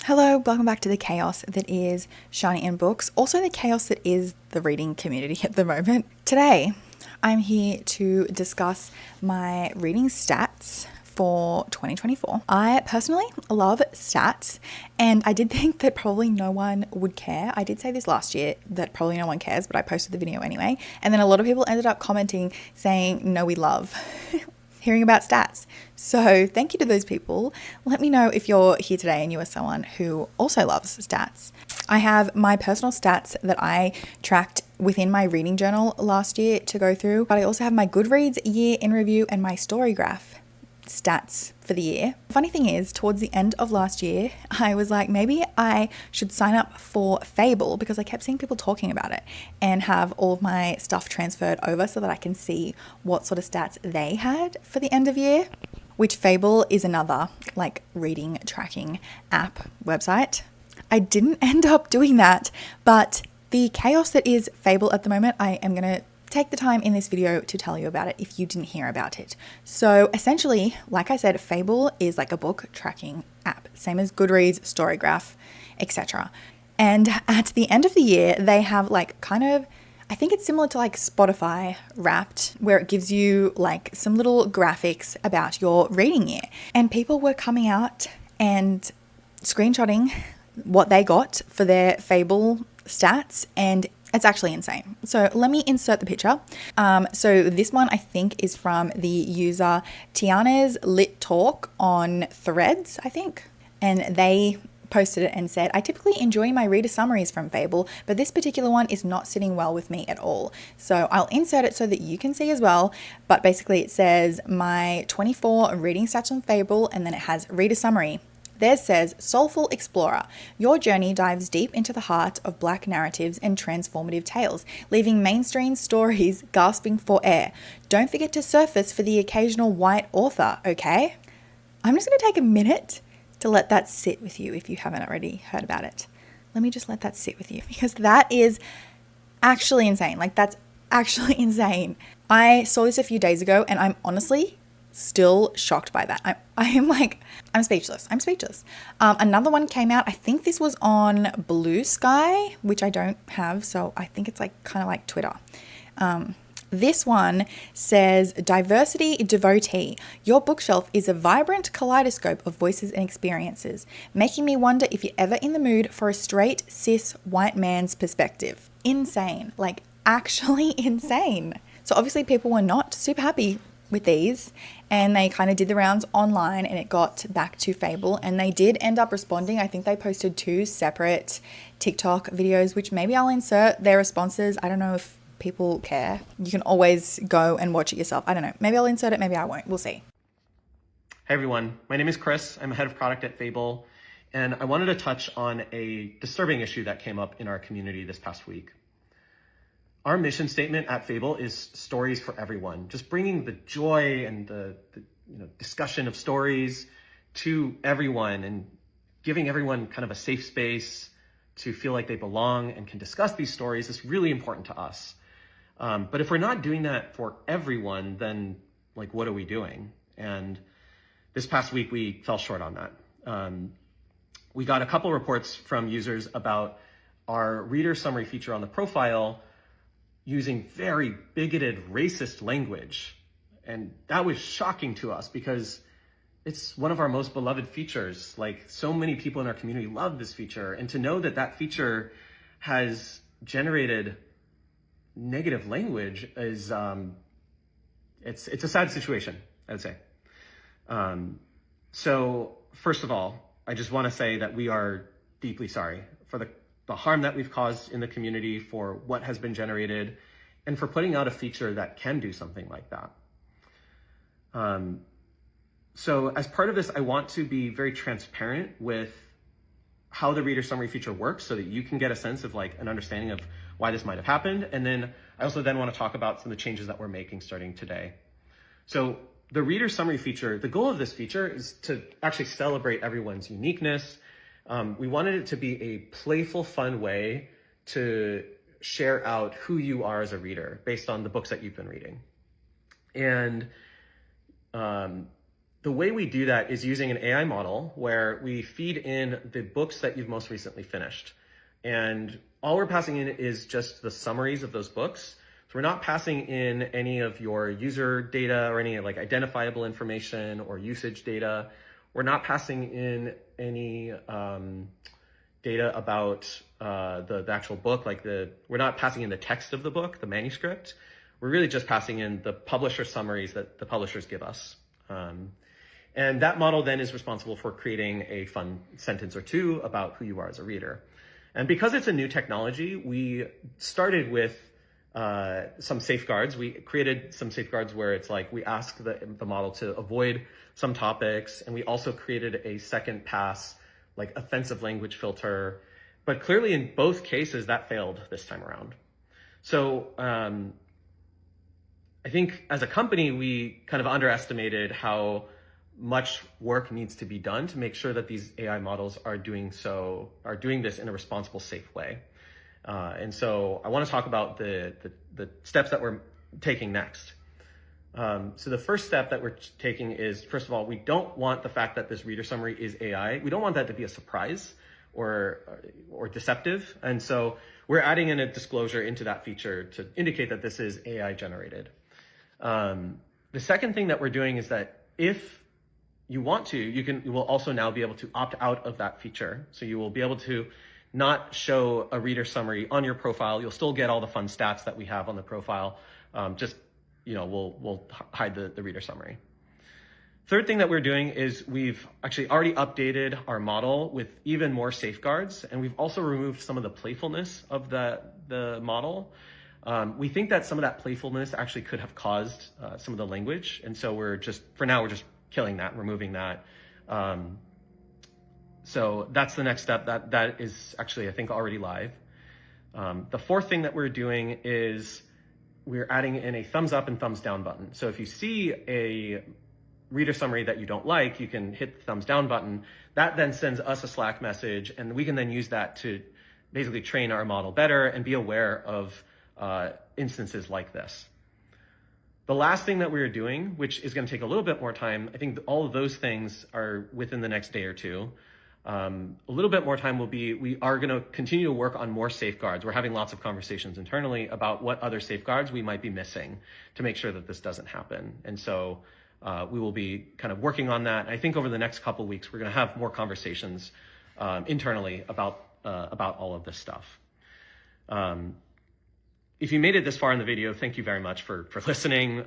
Hello, welcome back to the chaos that is Shiny in Books, also the chaos that is the reading community at the moment. Today, I'm here to discuss my reading stats for 2024. I personally love stats, and I did think that probably no one would care. I did say this last year that probably no one cares, but I posted the video anyway. And then a lot of people ended up commenting saying, no, we love hearing about stats. So thank you to those people. Let me know if you're here today and you are someone who also loves stats. I have my personal stats that I tracked within my reading journal last year to go through, but I also have my Goodreads year in review and my StoryGraph stats for the year. Funny thing is, towards the end of last year, I was like, maybe I should sign up for Fable because I kept seeing people talking about it and have all of my stuff transferred over so that I can see what sort of stats they had for the end of year, which Fable is another like reading tracking app website. I didn't end up doing that, but the chaos that is Fable at the moment, I am going to take the time in this video to tell you about it if you didn't hear about it. So essentially, like I said, Fable is like a book tracking app, same as Goodreads, StoryGraph, etc. And at the end of the year, they have like kind of, I think it's similar to like Spotify Wrapped, where it gives you like some little graphics about your reading year. And people were coming out and screenshotting what they got for their Fable stats, and it's actually insane. So let me insert the picture. So this one I think is from the user Tiana's Lit Talk on Threads, I think. And they posted it and said, I typically enjoy my reader summaries from Fable, but this particular one is not sitting well with me at all. So I'll insert it so that you can see as well. But basically it says my 24 reading stats on Fable, and then it has reader summary. Theirs says, Soulful Explorer, your journey dives deep into the heart of Black narratives and transformative tales, leaving mainstream stories gasping for air. Don't forget to surface for the occasional white author, okay? I'm just going to take a minute to let that sit with you if you haven't already heard about it. Let me just let that sit with you because that is actually insane. Like, that's actually insane. I saw this a few days ago and I'm honestly still shocked by that. I'm speechless. Another one came out, I think this was on Blue Sky, which I don't have, so I think it's like kind of like Twitter. This one says, Diversity Devotee, your bookshelf is a vibrant kaleidoscope of voices and experiences, making me wonder if you're ever in the mood for a straight, cis, white man's perspective. Insane. Like, actually insane. So obviously people were not super happy with these, and they kind of did the rounds online, and it got back to Fable, and they did end up responding. I think they posted 2 separate TikTok videos, which maybe I'll insert their responses. I don't know if people care. You can always go and watch it yourself. I don't know. Maybe I'll insert it, maybe I won't. We'll see. Hey everyone, my name is Chris. I'm head of product at Fable, and I wanted to touch on a disturbing issue that came up in our community this past week. Our mission statement at Fable is stories for everyone, just bringing the joy and the discussion of stories to everyone and giving everyone kind of a safe space to feel like they belong and can discuss these stories is really important to us. But if we're not doing that for everyone, then like, what are we doing? And this past week, we fell short on that. We got a couple reports from users about our reader summary feature on the profile using very bigoted, racist language. And that was shocking to us because it's one of our most beloved features. Like, so many people in our community love this feature. And to know that that feature has generated negative language is, it's a sad situation, I would say. So first of all, I just want to say that we are deeply sorry for the harm that we've caused in the community, for what has been generated, and for putting out a feature that can do something like that. So as part of this, I want to be very transparent with how the reader summary feature works so that you can get a sense of like an understanding of why this might have happened. And then I also then want to talk about some of the changes that we're making starting today. So the reader summary feature, the goal of this feature is to actually celebrate everyone's uniqueness. We wanted it to be a playful, fun way to share out who you are as a reader based on the books that you've been reading. And The way we do that is using an AI model where we feed in the books that you've most recently finished. And all we're passing in is just the summaries of those books. So we're not passing in any of your user data or any like identifiable information or usage data. We're not passing in any data about the actual book, we're not passing in the text of the book, the manuscript. We're really just passing in the publisher summaries that the publishers give us. And that model then is responsible for creating a fun sentence or two about who you are as a reader. And because it's a new technology, we started with some safeguards. We created some safeguards where it's like we ask the model to avoid some topics, and we also created a second pass, like offensive language filter. But clearly in both cases, that failed this time around. So I think as a company, we kind of underestimated how much work needs to be done to make sure that these AI models are doing this in a responsible, safe way. And so I want to talk about the steps that we're taking next. So the first step that we're taking is, first of all, we don't want the fact that this reader summary is AI. We don't want that to be a surprise or deceptive. And so we're adding in a disclosure into that feature to indicate that this is AI generated. The second thing that we're doing is that if you want to, you will also now be able to opt out of that feature. So you will be able to not show a reader summary on your profile. You'll still get all the fun stats that we have on the profile. We'll hide the reader summary. Third thing that we're doing is we've actually already updated our model with even more safeguards, and we've also removed some of the playfulness of the model. We think that some of that playfulness actually could have caused some of the language, and so for now we're just killing that, removing that. So that's the next step. That is actually, I think, already live. The fourth thing that we're doing is we're adding in a thumbs up and thumbs down button. So if you see a reader summary that you don't like, you can hit the thumbs down button. That then sends us a Slack message, and we can then use that to basically train our model better and be aware of instances like this. The last thing that we're doing, which is going to take a little bit more time, I think all of those things are within the next day or two. A little bit more time we are going to continue to work on more safeguards. We're having lots of conversations internally about what other safeguards we might be missing to make sure that this doesn't happen. And so we will be kind of working on that. I think over the next couple of weeks, we're going to have more conversations internally about all of this stuff. If you made it this far in the video, thank you very much for listening.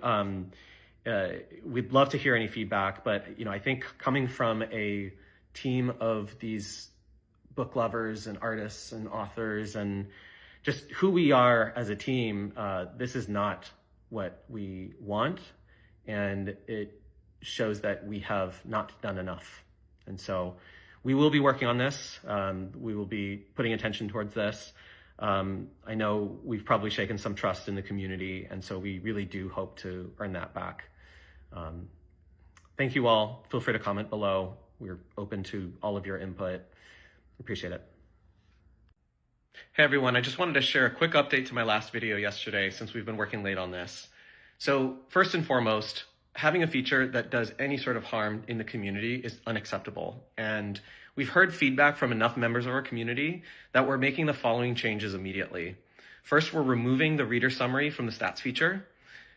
We'd love to hear any feedback, but I think coming from a team of these book lovers and artists and authors and just who we are as a team, this is not what we want, and it shows that we have not done enough. And so we will be working on this. We will be putting attention towards this. I know we've probably shaken some trust in the community, and so we really do hope to earn that back. Thank you all. Feel free to comment below. We're open to all of your input. Appreciate it. Hey everyone, I just wanted to share a quick update to my last video yesterday since we've been working late on this. So first and foremost, having a feature that does any sort of harm in the community is unacceptable. And we've heard feedback from enough members of our community that we're making the following changes immediately. First, we're removing the reader summary from the stats feature.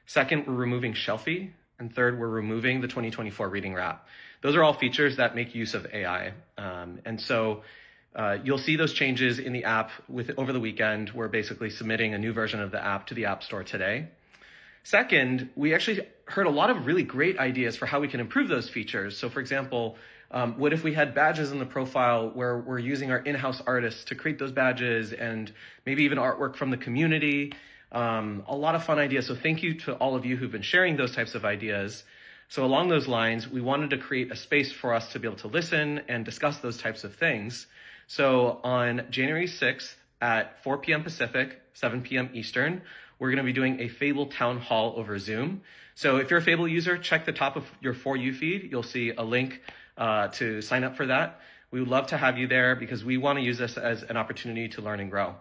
Second, we're removing Shelfie. And third, we're removing the 2024 reading wrap. Those are all features that make use of AI. And so you'll see those changes in the app over the weekend. We're basically submitting a new version of the app to the App Store today. Second, we actually heard a lot of really great ideas for how we can improve those features. So for example, what if we had badges in the profile where we're using our in-house artists to create those badges, and maybe even artwork from the community? A lot of fun ideas. So thank you to all of you who've been sharing those types of ideas. So along those lines, we wanted to create a space for us to be able to listen and discuss those types of things. So on January 6th at 4 p.m. Pacific, 7 p.m. Eastern, we're going to be doing a Fable town hall over Zoom. So if you're a Fable user, check the top of your For You feed. You'll see a link to sign up for that. We would love to have you there because we want to use this as an opportunity to learn and grow.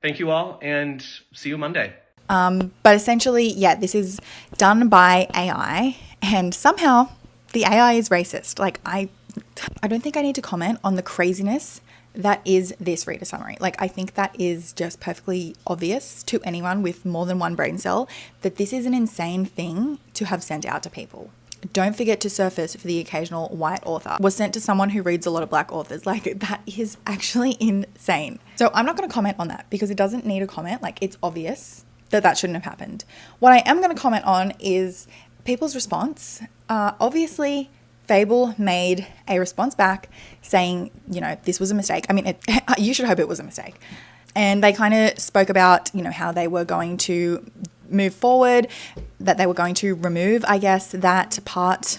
Thank you all, and see you Monday. But essentially, yeah, this is done by AI, and somehow the AI is racist. Like, I don't think I need to comment on the craziness that is this reader summary. Like, I think that is just perfectly obvious to anyone with more than one brain cell that this is an insane thing to have sent out to people. Don't forget to surface for the occasional white author. Was sent to someone who reads a lot of black authors. Like, that is actually insane. So I'm not going to comment on that because it doesn't need a comment. Like, it's obvious that that shouldn't have happened. What I am going to comment on is people's response. Obviously, Fable made a response back saying, you know, this was a mistake. I mean, you should hope it was a mistake. And they kind of spoke about, you know, how they were going to move forward, that they were going to remove, I guess, that part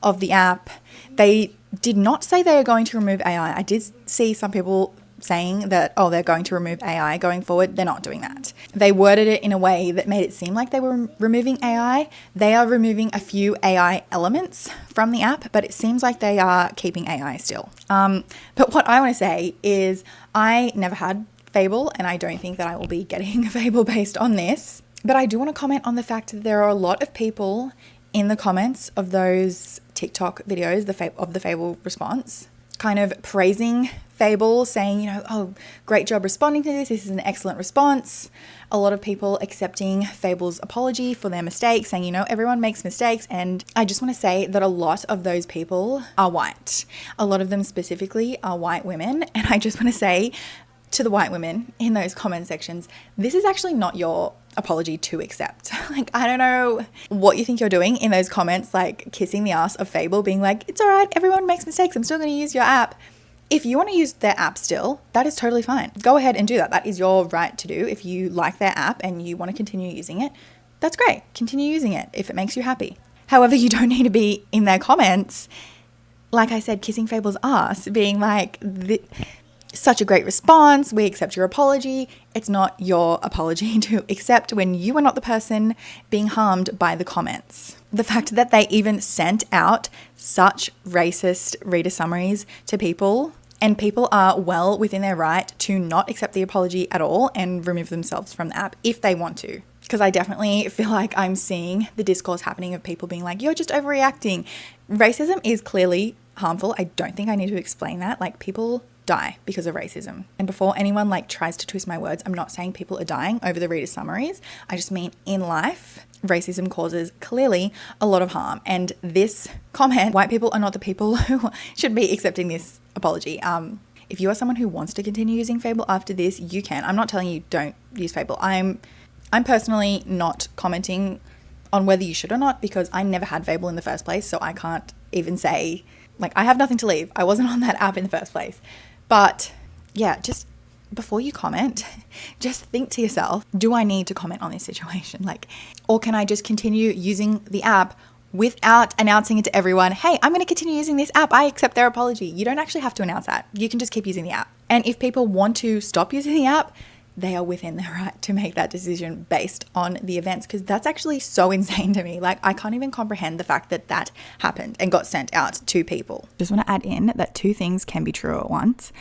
of the app. They did not say they are going to remove AI. I did see some people saying that, oh, they're going to remove AI going forward. They're not doing that. They worded it in a way that made it seem like they were removing AI. They are removing a few AI elements from the app, but it seems like they are keeping AI still. But what I want to say is I never had Fable, and I don't think that I will be getting Fable based on this. But I do want to comment on the fact that there are a lot of people in the comments of those TikTok videos, of the Fable response, kind of praising Fable, saying, you know, oh, great job responding to this. This is an excellent response. A lot of people accepting Fable's apology for their mistakes, saying, you know, everyone makes mistakes. And I just want to say that a lot of those people are white. A lot of them specifically are white women. And I just want to say to the white women in those comment sections, this is actually not your apology to accept. Like, I don't know what you think you're doing in those comments, like kissing the ass of Fable, being like, it's all right, everyone makes mistakes, I'm still going to use your app. If you want to use their app still, that is totally fine. Go ahead and do that. That is your right to do. If you like their app and you want to continue using it, that's great. Continue using it if it makes you happy. However, you don't need to be in their comments, like I said, kissing Fable's ass, being like, such a great response, we accept your apology. It's not your apology to accept when you were not the person being harmed by the comments. The fact that they even sent out such racist reader summaries to people, and people are well within their right to not accept the apology at all and remove themselves from the app if they want to. Because I definitely feel like I'm seeing the discourse happening of people being like, you're just overreacting. Racism is clearly harmful. I don't think I need to explain that. Like, people die because of racism. And before anyone like tries to twist my words, I'm not saying people are dying over the reader summaries. I just mean in life, racism causes clearly a lot of harm. And this comment, white people are not the people who should be accepting this apology. If you are someone who wants to continue using Fable after this, you can. I'm not telling you don't use Fable. I'm personally not commenting on whether you should or not because I never had Fable in the first place. So I can't even say, like, I have nothing to leave. I wasn't on that app in the first place. But yeah, just before you comment, just think to yourself, do I need to comment on this situation? Like, or can I just continue using the app without announcing it to everyone? Hey, I'm going to continue using this app. I accept their apology. You don't actually have to announce that. You can just keep using the app. And if people want to stop using the app, they are within their right to make that decision based on the events, because that's actually so insane to me. Like, I can't even comprehend the fact that that happened and got sent out to people. Just want to add in that two things can be true at once.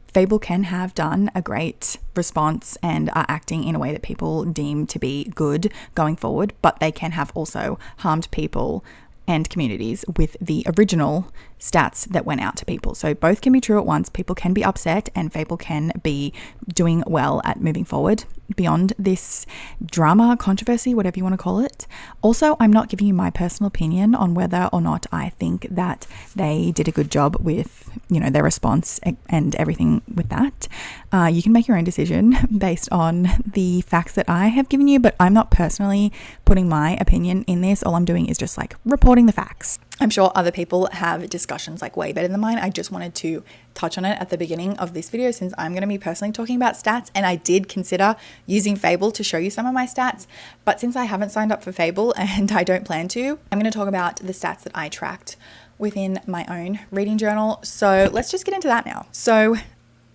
Fable can have done a great response and are acting in a way that people deem to be good going forward, but they can have also harmed people and communities with the original stats that went out to people. So both can be true at once. People can be upset and Fable can be doing well at moving forward beyond this drama, controversy, whatever you want to call it. Also, I'm not giving you my personal opinion on whether or not I think that they did a good job with, their response and everything with that. You can make your own decision based on the facts that I have given you, but I'm not personally putting my opinion in this. All I'm doing is just like reporting the facts. I'm sure other people have discussions like way better than mine. I just wanted to touch on it at the beginning of this video since I'm going to be personally talking about stats, and I did consider using Fable to show you some of my stats, but since I haven't signed up for Fable and I don't plan to, I'm going to talk about the stats that I tracked within my own reading journal. So let's just get into that now. So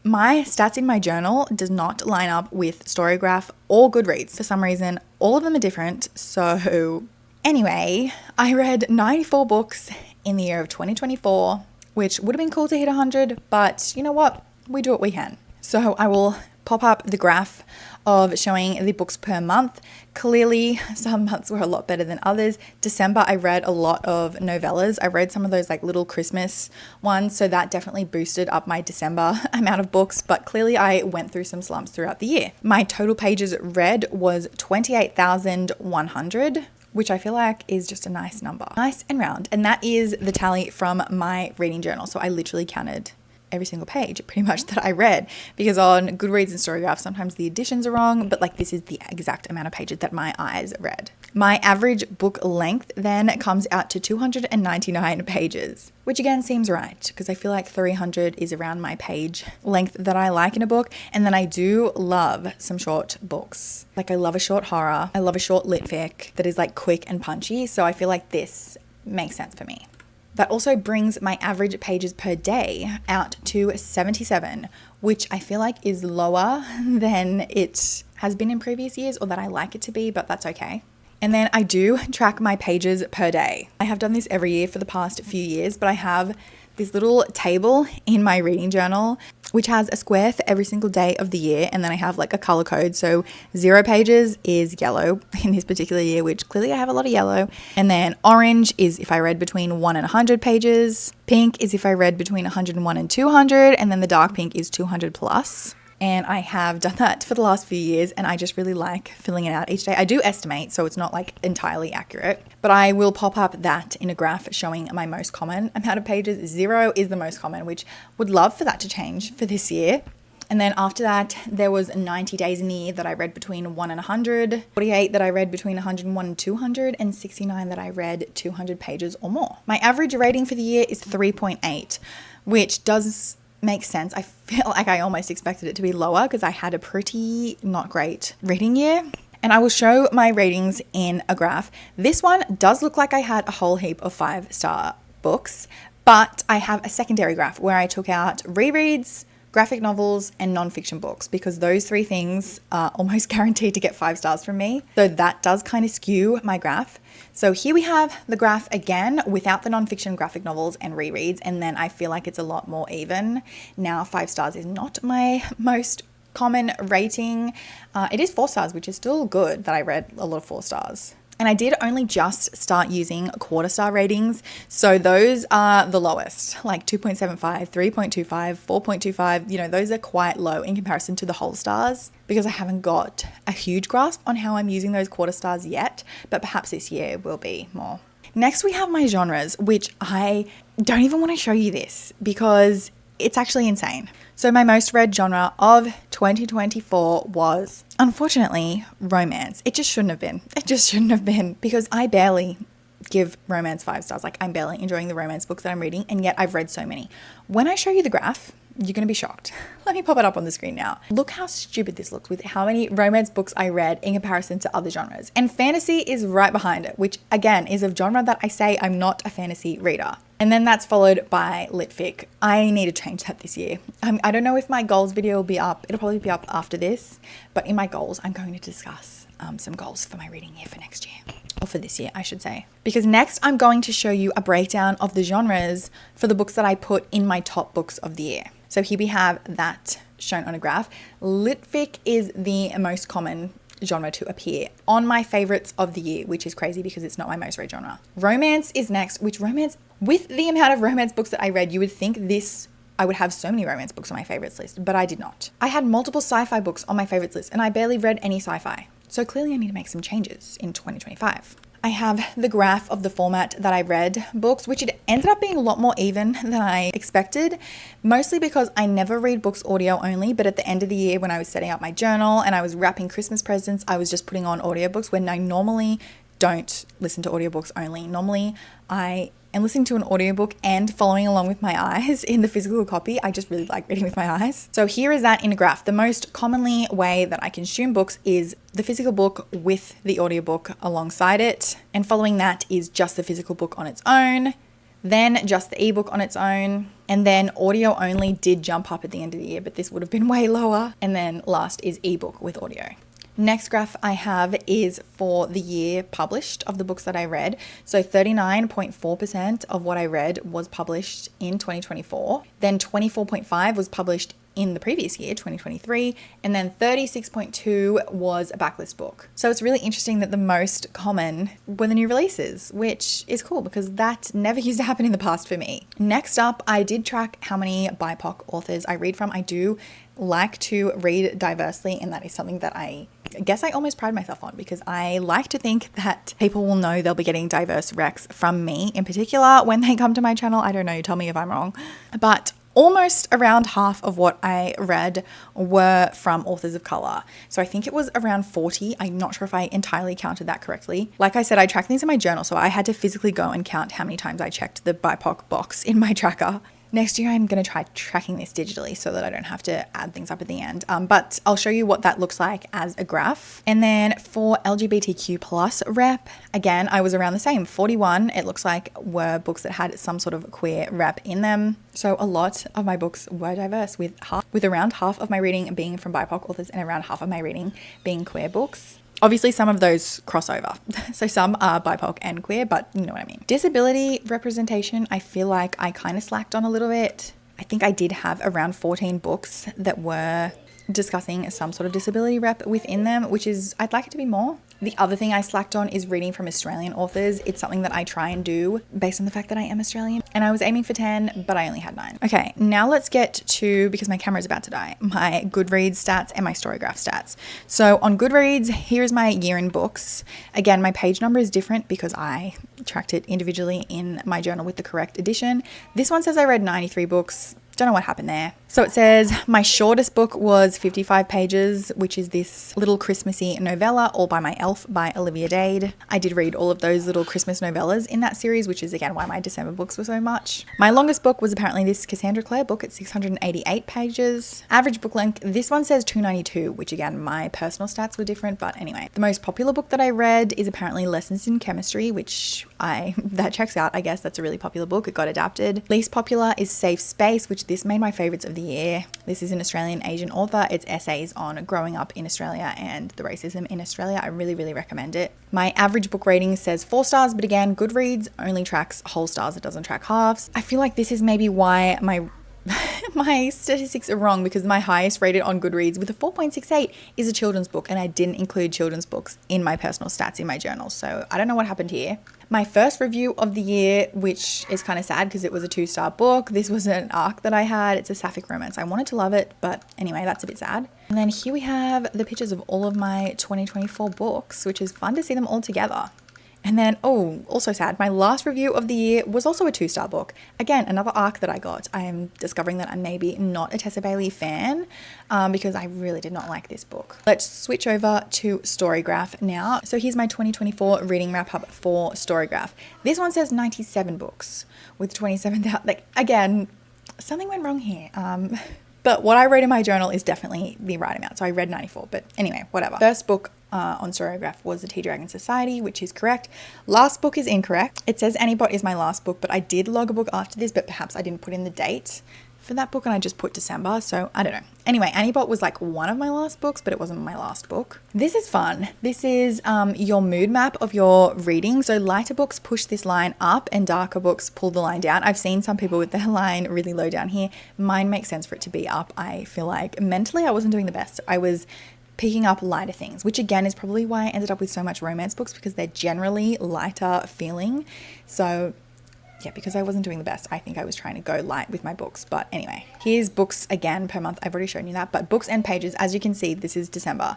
my stats in my journal does not line up with StoryGraph or Goodreads. For some reason, all of them are different. So anyway, I read 94 books in the year of 2024, which would have been cool to hit 100, but you know what? We do what we can. So I will pop up the graph of showing the books per month. Clearly, some months were a lot better than others. December, I read a lot of novellas. I read some of those like little Christmas ones, so that definitely boosted up my December amount of books, but clearly I went through some slumps throughout the year. My total pages read was 28,100, which I feel like is just a nice number. Nice and round. And that is the tally from my reading journal. So I literally counted every single page pretty much that I read, because on Goodreads and StoryGraph sometimes the additions are wrong, but like this is the exact amount of pages that my eyes read. My average book length then comes out to 299 pages, which again seems right, because I feel like 300 is around my page length that I like in a book. And then I do love some short books. Like I love a short horror, I love a short lit fic that is like quick and punchy, so I feel like this makes sense for me. That also brings my average pages per day out to 77, which I feel like is lower than it has been in previous years, or that I like it to be, but that's okay. And then I do track my pages per day. I have done this every year for the past few years, but I have this little table in my reading journal which has a square for every single day of the year, and then I have like a color code. So 0 pages is yellow in this particular year, which clearly I have a lot of yellow. And then orange is if I read between 1 and 100 pages. Pink is if I read between 101 and 200, and then the dark pink is 200 plus. And I have done that for the last few years, and I just really like filling it out each day. I do estimate, so it's not like entirely accurate, but I will pop up that in a graph showing my most common amount of pages. 0 is the most common, which would love for that to change for this year. And then after that, there was 90 days in the year that I read between 1 and 100, 48 that I read between 101 and 200, and 69 that I read 200 pages or more. My average rating for the year is 3.8, which does makes sense. I feel like I almost expected it to be lower because I had a pretty not great reading year. And I will show my ratings in a graph. This one does look like I had a whole heap of 5-star books, but I have a secondary graph where I took out rereads, graphic novels, and nonfiction books, because those 3 things are almost guaranteed to get 5 stars from me. So that does kind of skew my graph. So here we have the graph again without the nonfiction, graphic novels, and rereads, and then I feel like it's a lot more even. Now 5 stars is not my most common rating. It is 4 stars, which is still good that I read a lot of 4 stars. And I did only just start using quarter-star ratings, so those are the lowest, like 2.75, 3.25, 4.25, you know, those are quite low in comparison to the whole stars, because I haven't got a huge grasp on how I'm using those quarter stars yet, but perhaps this year will be more. Next, we have my genres, which I don't even want to show you this because it's actually insane. So my most read genre of 2024 was, unfortunately, romance. It just shouldn't have been. It just shouldn't have been, because I barely give romance 5 stars. Like, I'm barely enjoying the romance books that I'm reading, and yet I've read so many. When I show you the graph, you're going to be shocked. Let me pop it up on the screen now. Look how stupid this looks with how many romance books I read in comparison to other genres. And fantasy is right behind it, which again is a genre that I say I'm not a fantasy reader. And then that's followed by lit fic. I need to change that this year. I don't know if my goals video will be up. It'll probably be up after this. But in my goals, I'm going to discuss some goals for my reading year for next year. Or for this year, I should say. Because next I'm going to show you a breakdown of the genres for the books that I put in my top books of the year. So here we have that shown on a graph. Lit fic is the most common genre to appear on my favorites of the year, which is crazy because it's not my most read genre. Romance is next, which romance, with the amount of romance books that I read, you would think I would have so many romance books on my favorites list, but I did not. I had multiple sci-fi books on my favorites list, and I barely read any sci-fi. So clearly I need to make some changes in 2025. I have the graph of the format that I read books, which it ended up being a lot more even than I expected, mostly because I never read books audio only, but at the end of the year when I was setting up my journal and I was wrapping Christmas presents, I was just putting on audiobooks when I normally don't listen to audiobooks only. Normally I am listening to an audiobook and following along with my eyes in the physical copy. I just really like reading with my eyes. So here is that in a graph. The most commonly way that I consume books is the physical book with the audiobook alongside it. And following that is just the physical book on its own, then just the ebook on its own, and then audio only did jump up at the end of the year, but this would have been way lower. And then last is ebook with audio. Next graph I have is for the year published of the books that I read. So 39.4% of what I read was published in 2024. Then 24.5% was published in the previous year, 2023, and then 36.2 was a backlist book. So it's really interesting that the most common were the new releases, which is cool because that never used to happen in the past for me. Next up, I did track how many BIPOC authors I read from. I do like to read diversely, and that is something that I guess I almost pride myself on, because I like to think that people will know they'll be getting diverse recs from me in particular when they come to my channel. I don't know, tell me if I'm wrong. But almost around half of what I read were from authors of color. So I think it was around 40. I'm not sure if I entirely counted that correctly. Like I said, I track things in my journal, so I had to physically go and count how many times I checked the BIPOC box in my tracker. Next year, I'm going to try tracking this digitally so that I don't have to add things up at the end. But I'll show you what that looks like as a graph. And then for LGBTQ plus rep, again, I was around the same. 41, it looks like, were books that had some sort of queer rep in them. So a lot of my books were diverse, with around half of my reading being from BIPOC authors and around half of my reading being queer books. Obviously, some of those cross over. So some are BIPOC and queer, but you know what I mean. Disability representation, I feel like I kind of slacked on a little bit. I think I did have around 14 books that were discussing some sort of disability rep within them, which is, I'd like it to be more. The other thing I slacked on is reading from Australian authors. It's something that I try and do based on the fact that I am Australian, and I was aiming for 10, but I only had 9. Okay, now let's get to, because my camera's about to die, my Goodreads stats and my StoryGraph stats. So on Goodreads, here's my year in books. Again, my page number is different because I tracked it individually in my journal with the correct edition. This one says I read 93 books. Don't know what happened there. So it says my shortest book was 55 pages, which is this little Christmassy novella, All by My Elf by Olivia Dade. I did read all of those little Christmas novellas in that series, which is again why my December books were so much. My longest book was apparently this Cassandra Clare book at 688 pages. Average book length, this one says 292, which again, my personal stats were different, but anyway. The most popular book that I read is apparently Lessons in Chemistry, which that checks out. I guess that's a really popular book. It got adapted. Least popular is Safe Space, which this made my favorites of the year. This is an Australian Asian author. It's essays on growing up in Australia and the racism in Australia. I really, really recommend it. My average book rating says 4 stars, but again, Goodreads only tracks whole stars. It doesn't track halves. I feel like this is maybe why my statistics are wrong, because my highest rated on Goodreads with a 4.68 is a children's book, and I didn't include children's books in my personal stats in my journal. So I don't know what happened here. My first review of the year, which is kind of sad because it was a 2-star book. This was an arc that I had. It's a sapphic romance. I wanted to love it, but anyway, that's a bit sad. And then here we have the pictures of all of my 2024 books, which is fun to see them all together. And then, also sad, my last review of the year was also a 2-star book. Again, another arc that I got. I am discovering that I'm maybe not a Tessa Bailey fan because I really did not like this book. Let's switch over to StoryGraph now. So here's my 2024 reading wrap up for StoryGraph. This one says 97 books with 27,000. Like, again, something went wrong here. But what I wrote in my journal is definitely the right amount. So I read 94, but anyway, whatever. First book on StoryGraph was The Tea Dragon Society, which is correct. Last book is incorrect. It says Anybot is my last book, but I did log a book after this, but perhaps I didn't put in the date for that book and I just put December, so I don't know. Anyway, Anybot was like one of my last books, but it wasn't my last book. This is fun. This is your mood map of your reading. So lighter books push this line up and darker books pull the line down. I've seen some people with their line really low down here. Mine makes sense for it to be up. I feel like mentally I wasn't doing the best. I was picking up lighter things, which again is probably why I ended up with so much romance books, because they're generally lighter feeling. So yeah, because I wasn't doing the best, I think I was trying to go light with my books. But anyway, here's books again per month. I've already shown you that, but books and pages, as you can see, this is December.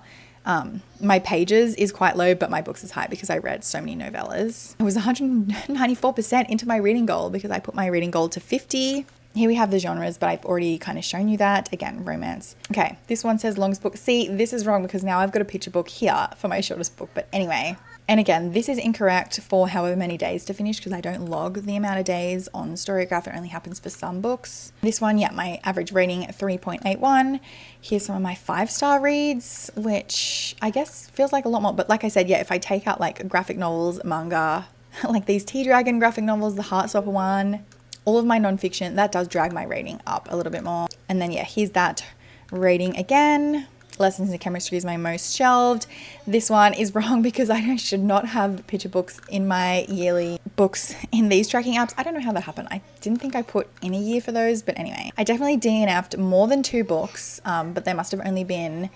My pages is quite low, but my books is high because I read so many novellas. I was 194% into my reading goal because I put my reading goal to 50. Here we have the genres, but I've already kind of shown you that. Again, romance. Okay, this one says longest book. See, this is wrong because now I've got a picture book here for my shortest book. But anyway, and again, this is incorrect for however many days to finish because I don't log the amount of days on StoryGraph. It only happens for some books. This one, yeah, my average rating 3.81. Here's some of my 5-star reads, which I guess feels like a lot more. But like I said, yeah, if I take out like graphic novels, manga, like these Tea Dragon graphic novels, the Heartstopper one, all of my nonfiction, that does drag my rating up a little bit more. And then yeah, here's that rating again. Lessons in Chemistry is my most shelved. This one is wrong because I should not have picture books in my yearly books in these tracking apps. I don't know how that happened. I didn't think I put in a year for those, but anyway, I definitely DNF'd more than 2 books, but there must have only been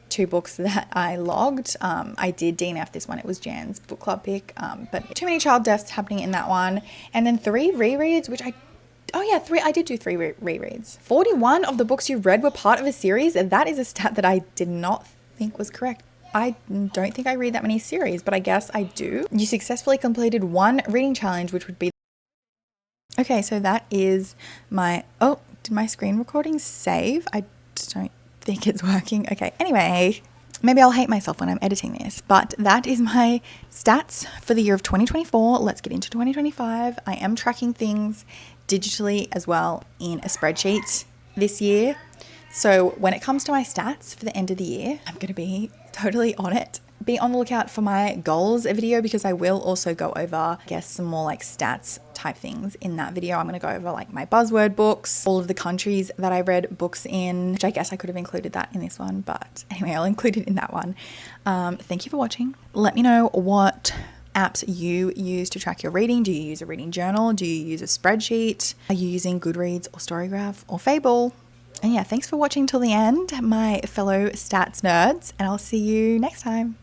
2 books that I logged. I did DNF this one. It was Jan's book club pick, but too many child deaths happening in that one. And then 3 rereads, which I did do 3 rereads. 41 of the books you read were part of a series, and that is a stat that I did not think was correct. I don't think I read that many series, but I guess I do. You successfully completed 1 reading challenge, which would be... Okay, so that is my... Oh, did my screen recording save? I don't think it's working. Okay, anyway, maybe I'll hate myself when I'm editing this, but that is my stats for the year of 2024. Let's get into 2025. I am tracking things digitally as well in a spreadsheet this year. So when it comes to my stats for the end of the year, I'm going to be totally on it. Be on the lookout for my goals video, because I will also go over, I guess, some more like stats type things in that video. I'm going to go over like my buzzword books, all of the countries that I read books in, which I guess I could have included that in this one, but anyway, I'll include it in that one. Thank you for watching. Let me know what apps you use to track your reading. Do you use a reading journal? Do you use a spreadsheet? Are you using Goodreads or StoryGraph or Fable? And yeah, thanks for watching till the end, my fellow stats nerds, and I'll see you next time.